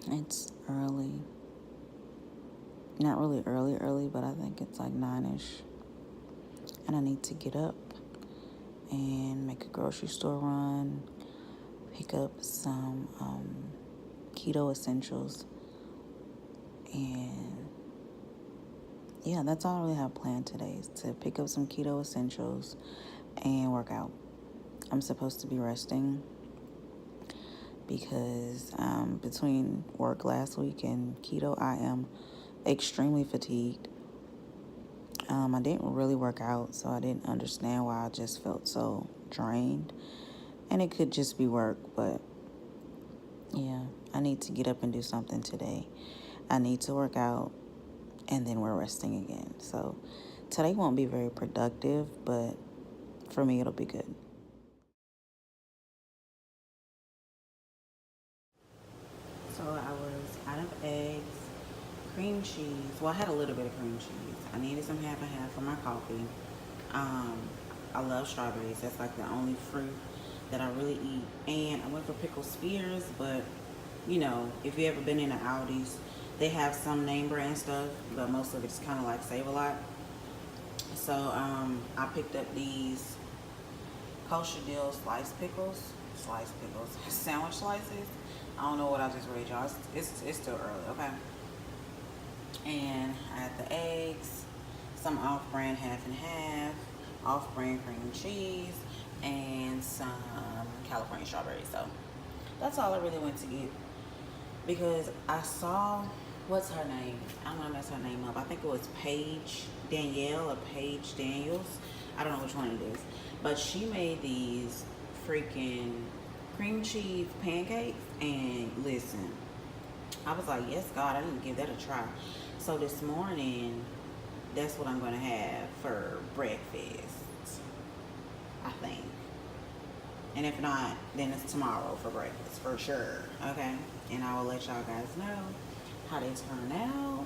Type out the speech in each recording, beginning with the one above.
It's early. Not really early, but I think it's like 9ish. And I need to get up and make a grocery store run, pick up some keto essentials, and yeah, that's all I really have planned today, is to pick up some keto essentials and work out. I'm supposed to be resting because between work last week and keto, I am extremely fatigued. I didn't really work out, so I didn't understand why I just felt so drained. And it could just be work, but yeah, I need to get up and do something today. I need to work out, and then we're resting again. So today won't be very productive, but for me, it'll be good. So I was out of eggs, cream cheese. Well, I had a little bit of cream cheese. I needed some half and half for my coffee. Um, I love strawberries. That's like the only fruit that I really eat. And I went for pickled spears, but you know, if you ever been in the Aldi's, they have some name brand stuff, but most of it's kind of like Save a Lot. So I picked up these kosher deal sliced pickles, sandwich slices. I don't know what I just read y'all. It's still early, okay? And I had the eggs, some off-brand half and half, off-brand cream cheese, and some California strawberries. So that's all I really went to get because I saw, what's her name? I'm gonna mess her name up. I think it was Paige Danielle or Paige Daniels. I don't know which one it is, but she made these freaking cream cheese pancakes, and listen, I was like, yes, God, I didn't give that a try. So this morning, that's what I'm gonna have for breakfast, I think. And if not, then it's tomorrow for breakfast, for sure, okay? And I will let y'all guys know how they turn out,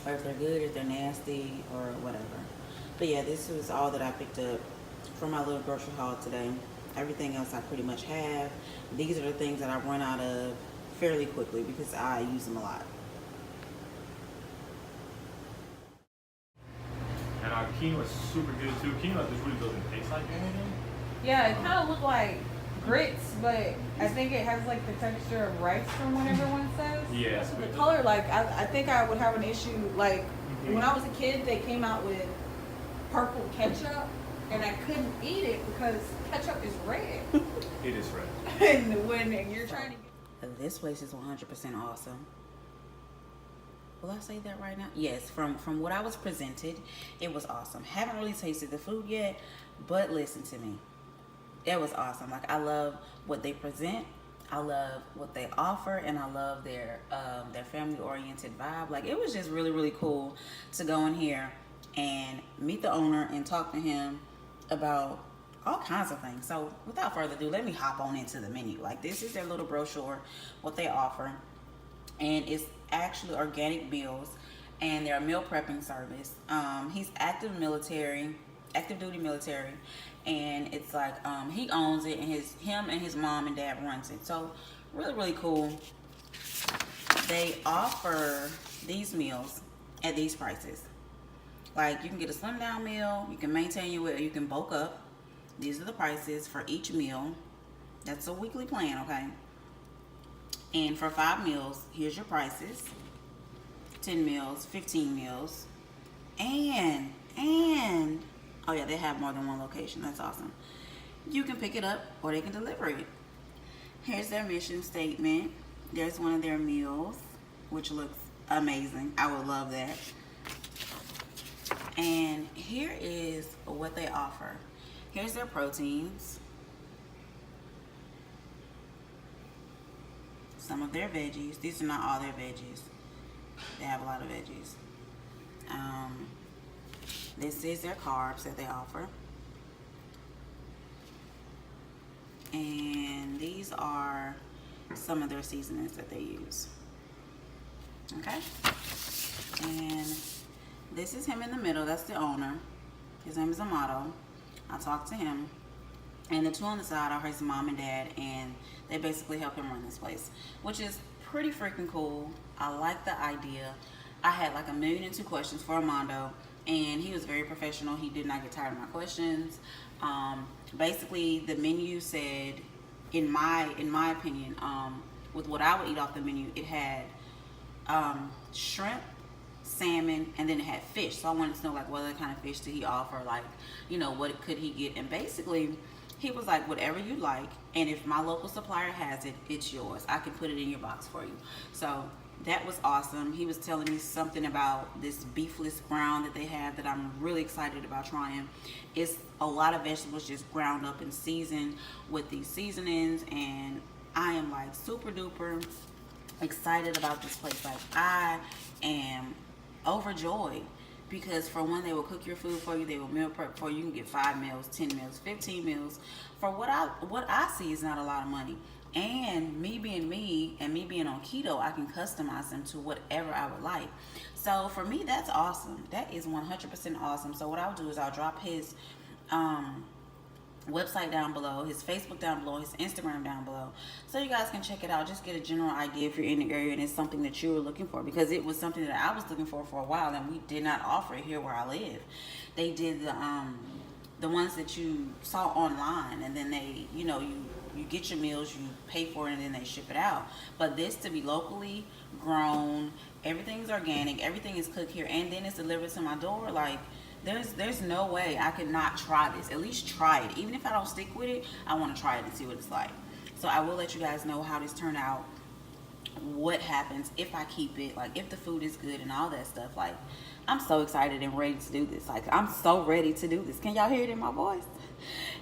or if they're good, if they're nasty, or whatever. But yeah, this was all that I picked up for my little grocery haul today. Everything else I pretty much have. These are the things that I run out of fairly quickly because I use them a lot. And our quinoa is super good too. Quinoa just really doesn't taste like anything. Yeah, it kind of looked like grits, but I think it has like the texture of rice from what everyone says. Yeah. So the color, like, I think I would have an issue, like, when I was a kid, they came out with purple ketchup, and I couldn't eat it because ketchup is red. It is red. And when you're trying to get... This place is 100% awesome. Will I say that right now? Yes, from what I was presented, it was awesome. Haven't really tasted the food yet, but listen to me. It was awesome. Like, I love what they present. I love what they offer, and I love their family-oriented vibe. Like, it was just really, really cool to go in here and meet the owner and talk to him about all kinds of things. So without further ado, let me hop on into the menu. Like, this is their little brochure, what they offer, and it's actually organic meals, and they're a meal prepping service. He's active duty military, and it's like he owns it, and him and his mom and dad runs it. So really, really cool. They offer these meals at these prices. Like, you can get a slim down meal, you can maintain your weight, or you can bulk up. These are the prices for each meal. That's a weekly plan, okay? And for 5 meals, here's your prices. 10 meals, 15 meals. And, oh yeah, they have more than one location. That's awesome. You can pick it up or they can deliver it. Here's their mission statement. There's one of their meals, which looks amazing. I would love that. And here is what they offer. Here's their proteins. Some of their veggies. These are not all their veggies. They have a lot of veggies. This is their carbs that they offer. And these are some of their seasonings that they use. Okay? And this is him in the middle. That's the owner. His name is Amato. I talked to him. And the two on the side are his mom and dad, and they basically help him run this place, which is pretty freaking cool. I like the idea. I had like 1,000,002 questions for Armando, and he was very professional. He did not get tired of my questions. Basically, the menu said, in my opinion, with what I would eat off the menu, it had shrimp, salmon, and then it had fish. So I wanted to know like what other kind of fish did he offer, like, you know, what could he get. And basically he was like, whatever you like, and if my local supplier has it, it's yours. I can put it in your box for you. So that was awesome. He was telling me something about this beefless ground that they have that I'm really excited about trying. It's a lot of vegetables just ground up and seasoned with these seasonings, and I am like super duper excited about this place. Like, I am overjoyed because for one, they will cook your food for you, they will meal prep for you. You can get 5 meals, 10 meals, 15 meals for what I see is not a lot of money. And me being me and me being on keto, I can customize them to whatever I would like. So for me, that's awesome. That is 100% awesome. So what I'll do is I'll drop his website down below, his Facebook down below, his Instagram down below, so you guys can check it out. Just get a general idea if you're in the area and it's something that you were looking for, because it was something that I was looking for a while, and we did not offer it here where I live. They did the ones that you saw online, and then they, you know, you get your meals, you pay for it, and then they ship it out. But this, to be locally grown, everything's organic, everything is cooked here, and then it's delivered to my door. Like, there's no way I could not try this. At least try it. Even if I don't stick with it, I want to try it and see what it's like. So I will let you guys know how this turned out, what happens if I keep it, like if the food is good and all that stuff. Like, I'm so excited and ready to do this. Like, I'm so ready to do this. Can y'all hear it in my voice?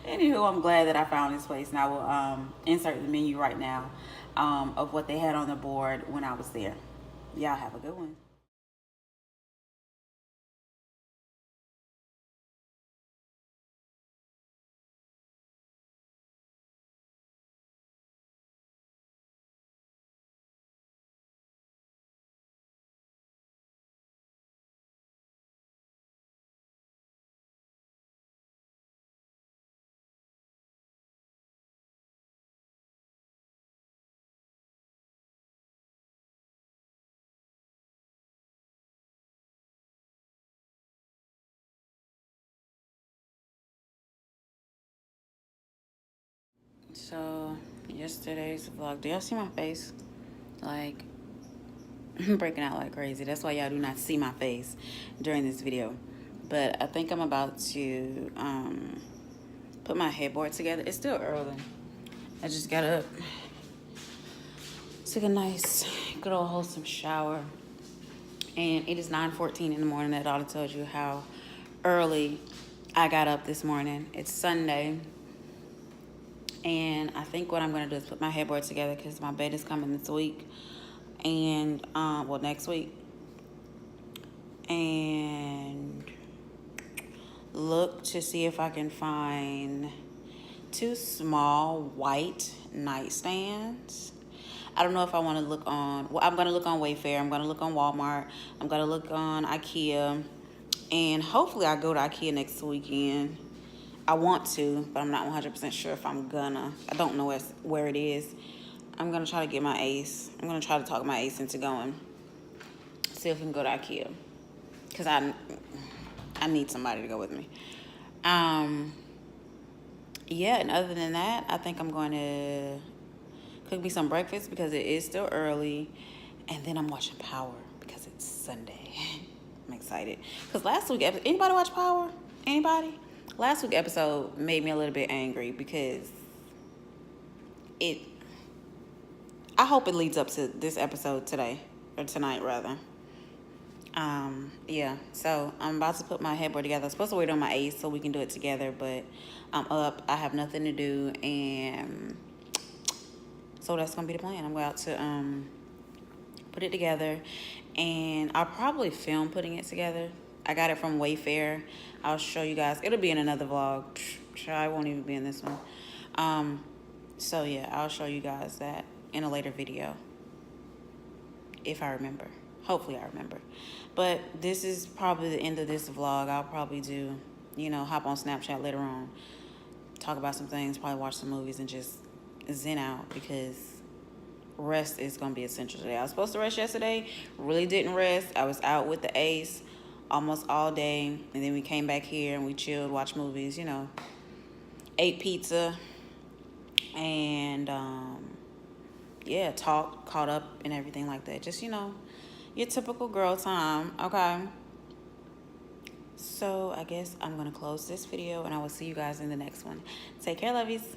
Anywho, I'm glad that I found this place, and I will insert the menu right now of what they had on the board when I was there. Y'all have a good one. So yesterday's vlog, do y'all see my face? Like, I'm breaking out like crazy. That's why y'all do not see my face during this video. But I think I'm about to put my headboard together. It's still early. I just got up, took a nice good old wholesome shower, and it is 9:14 in the morning. That ought to tell you how early I got up this morning. It's Sunday, and I think what I'm gonna do is put my headboard together because my bed is coming this week, and well, next week, and look to see if I can find 2 small white nightstands. I don't know if I want to look on, well, I'm going to look on Wayfair, I'm going to look on Walmart, I'm going to look on IKEA, and hopefully I go to IKEA next weekend. I want to, but I'm not 100% sure if I'm gonna. I don't know where it is. I'm going to try to get my ace. I'm going to try to talk my ace into going. See if we can go to IKEA, because I need somebody to go with me. Yeah, and other than that, I think I'm going to cook me some breakfast because it is still early, and then I'm watching Power because it's Sunday. I'm excited because last week, anybody watch Power? Anybody? Last week episode made me a little bit angry because I hope it leads up to this episode today, or tonight rather. Yeah, so I'm about to put my headboard together. I'm supposed to wait on my ace so we can do it together, but I'm up, I have nothing to do, and so that's gonna be the plan. I'm going to put it together, and I'll probably film putting it together. I got it from Wayfair. I'll show you guys. It'll be in another vlog. I won't even be in this one. So yeah, I'll show you guys that in a later video, if I remember. Hopefully I remember. But this is probably the end of this vlog. I'll probably do, hop on Snapchat later on, talk about some things, probably watch some movies, and just zen out because rest is going to be essential today. I was supposed to rest yesterday, really didn't rest. I was out with the ace almost all day, and then we came back here and we chilled, watched movies, you know, ate pizza, and yeah, talked, caught up and everything like that. Just, you know, your typical girl time, okay? So I guess I'm going to close this video, and I will see you guys in the next one. Take care, lovies.